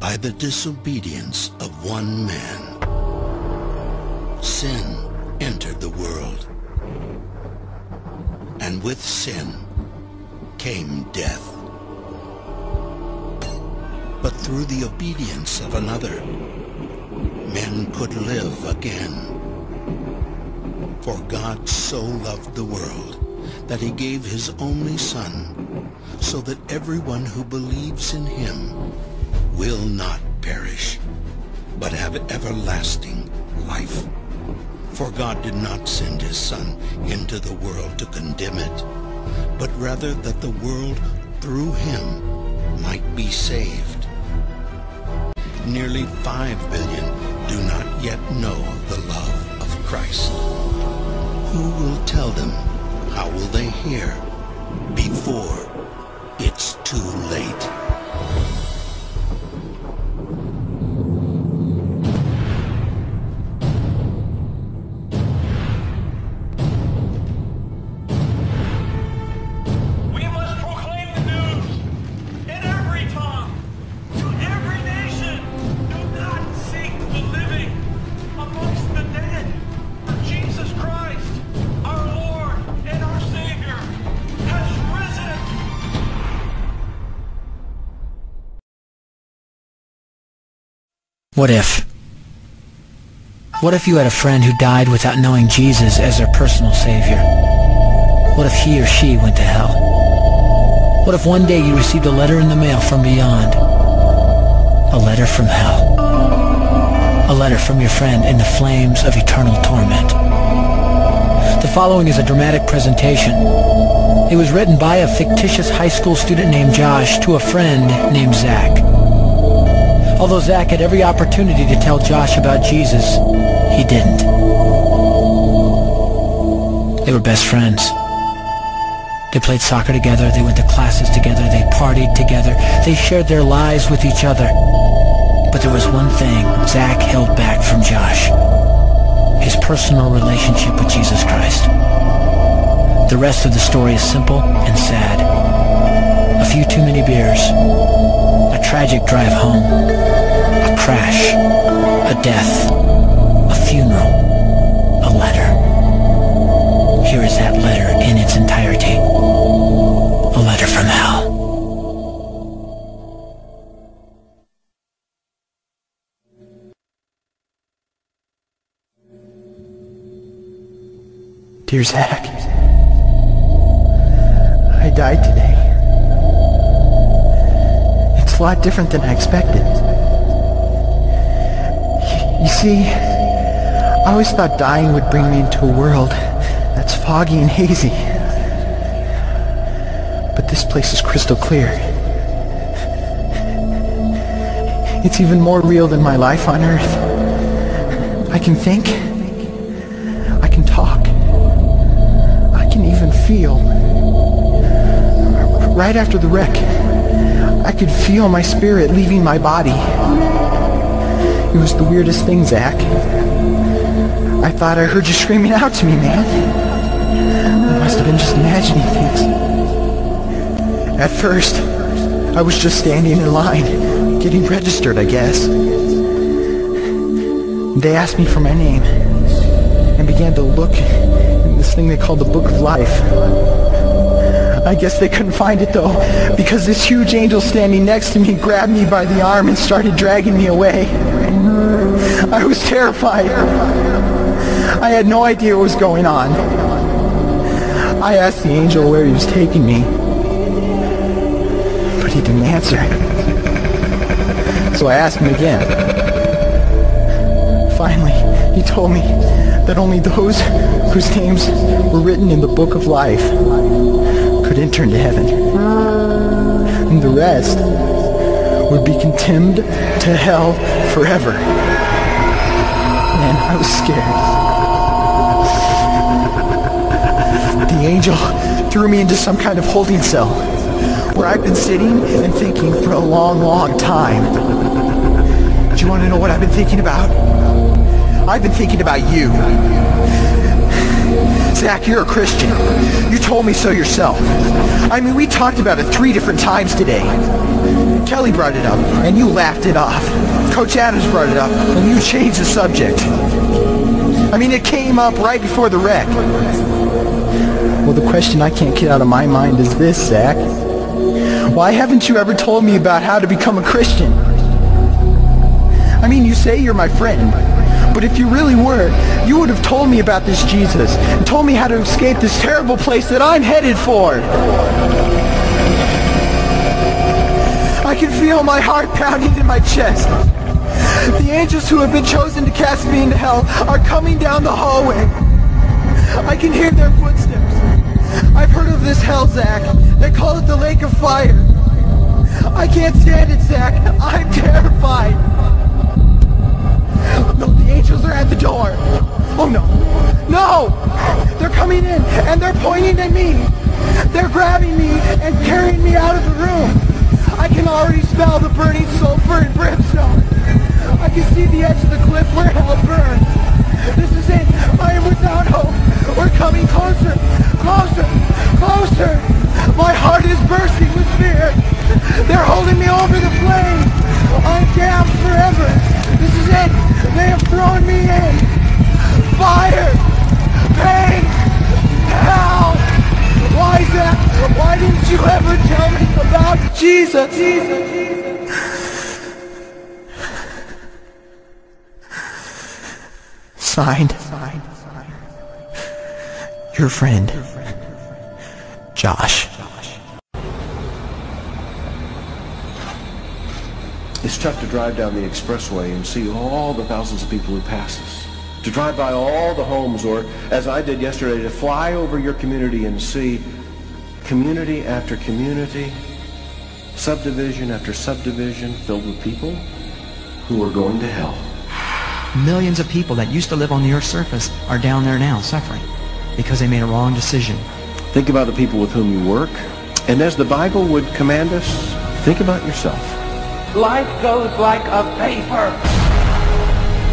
by the disobedience of one man. Sin entered the world, and with sin came death. But through the obedience of another, men could live again. For God so loved the world that he gave his only Son, so that everyone who believes in him will not perish, but have everlasting life. For God did not send his Son into the world to condemn it, but rather that the world through him might be saved. Nearly 5 billion do not yet know the love of Christ. Who will tell them? How will they hear? Before it's too late. What if? What if you had a friend who died without knowing Jesus as their personal savior? What if he or she went to hell? What if one day you received a letter in the mail from beyond? A letter from hell. A letter from your friend in the flames of eternal torment. The following is a dramatic presentation. It was written by a fictitious high school student named Josh to a friend named Zach. Although Zach had every opportunity to tell Josh about Jesus, he didn't. They were best friends. They played soccer together, they went to classes together, they partied together, they shared their lives with each other. But there was one thing Zach held back from Josh: his personal relationship with Jesus Christ. The rest of the story is simple and sad. A few too many beers, a tragic drive home, a crash, a death, a funeral, a letter. Here is that letter in its entirety. A letter from hell. Dear Zach, I died today. It's a lot different than I expected. You see, I always thought dying would bring me into a world that's foggy and hazy. But this place is crystal clear. It's even more real than my life on Earth. I can think. I can talk. I can even feel. Right after the wreck, I could feel my spirit leaving my body. It was the weirdest thing, Zach. I thought I heard you screaming out to me, man. I must have been just imagining things. At first, I was just standing in line, getting registered, I guess. They asked me for my name, and began to look in this thing they called the Book of Life. I guess they couldn't find it though, because this huge angel standing next to me grabbed me by the arm and started dragging me away. I was terrified. I had no idea what was going on. I asked the angel where he was taking me, but he didn't answer. So I asked him again. Finally, he told me that only those whose names were written in the Book of Life could enter into heaven. And the rest would be condemned to hell forever. Man, I was scared. The angel threw me into some kind of holding cell where I've been sitting and thinking for a long, long time. Do you want to know what I've been thinking about? I've been thinking about you. Zach, you're a Christian. You told me so yourself. I mean, we talked about it 3 different times today. Kelly brought it up, and you laughed it off. Coach Adams brought it up, and you changed the subject. I mean, it came up right before the wreck. Well, the question I can't get out of my mind is this, Zach. Why haven't you ever told me about how to become a Christian? I mean, you say you're my friend, but if you really were, you would have told me about this Jesus and told me how to escape this terrible place that I'm headed for. I can feel my heart pounding in my chest. The angels who have been chosen to cast me into hell are coming down the hallway. I can hear their footsteps. I've heard of this hell, Zach. They call it the lake of fire. I can't stand it, Zach. I'm terrified. No, the angels are at the door. Oh, no. No! They're coming in, and they're pointing at me. They're grabbing me and carrying me out of the room. I can already smell the burning sulfur and brimstone. I can see the edge of the cliff where hell burns. This is it. I am without hope. We're coming closer. Closer. Closer. My heart is bursting with fear. They're holding me over the flames. I'm damned forever. This is it. They have thrown me in. Fire. Pain. Hell. Why, Zach? Why didn't you ever tell me about Jesus? Signed. Your friend, Josh. It's tough to drive down the expressway and see all the thousands of people who pass us. To drive by all the homes, or as I did yesterday, to fly over your community and see community after community, subdivision after subdivision filled with people who are going to hell. Millions of people that used to live on the Earth's surface are down there now suffering because they made a wrong decision. Think about the people with whom you work, and as the Bible would command us, think about yourself. Life goes like a vapor.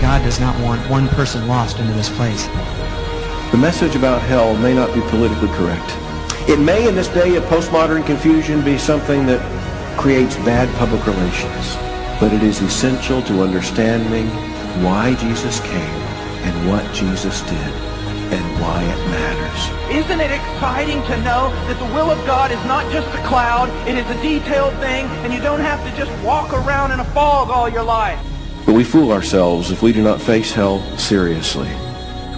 God does not want one person lost into this place. The message about hell may not be politically correct. It may, in this day of postmodern confusion, be something that creates bad public relations. But it is essential to understanding why Jesus came and what Jesus did and why it matters. Isn't it exciting to know that the will of God is not just a cloud, it is a detailed thing, and you don't have to just walk around in a fog all your life? But we fool ourselves if we do not face hell seriously.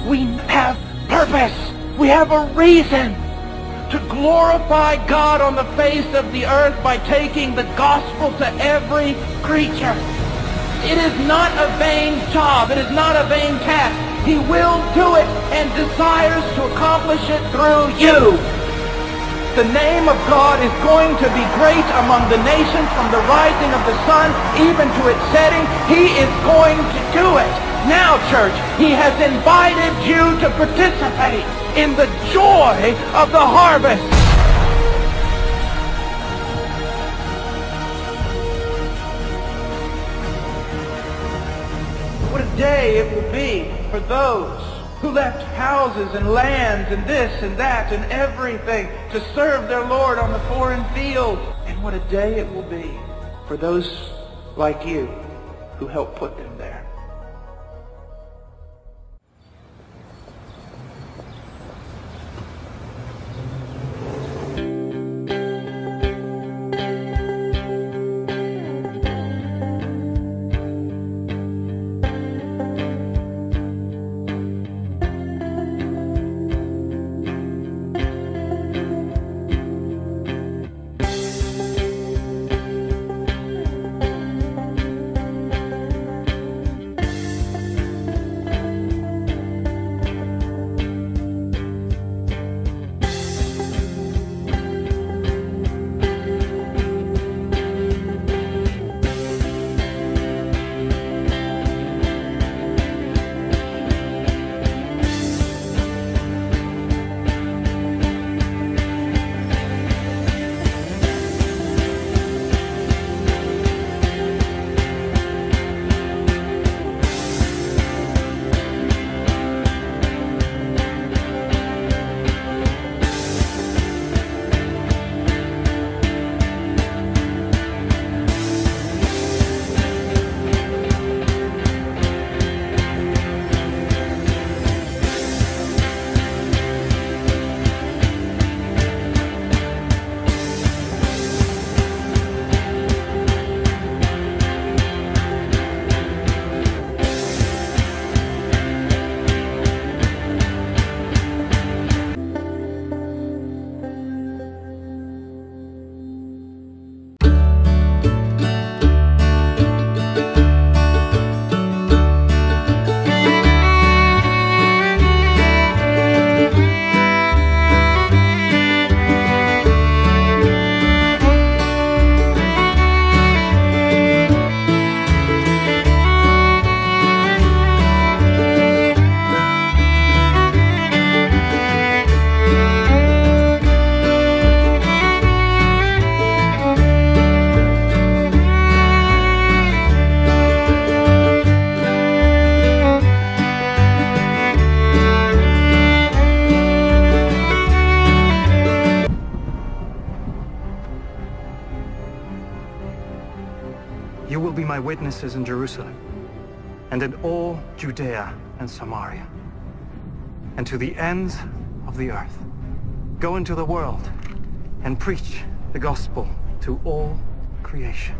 We have purpose. We have a reason to glorify God on the face of the earth by taking the gospel to every creature. It is not a vain job. It is not a vain task. He will do it and desires to accomplish it through you. The name of God is going to be great among the nations from the rising of the sun even to its setting. He is going to do it. Now, church, he has invited you to participate in the joy of the harvest. What a day it will be for those who left houses and lands and this and that and everything to serve their Lord on the foreign field. And what a day it will be for those like you who helped put them there. You will be my witnesses in Jerusalem, and in all Judea and Samaria, and to the ends of the earth. Go into the world and preach the gospel to all creation.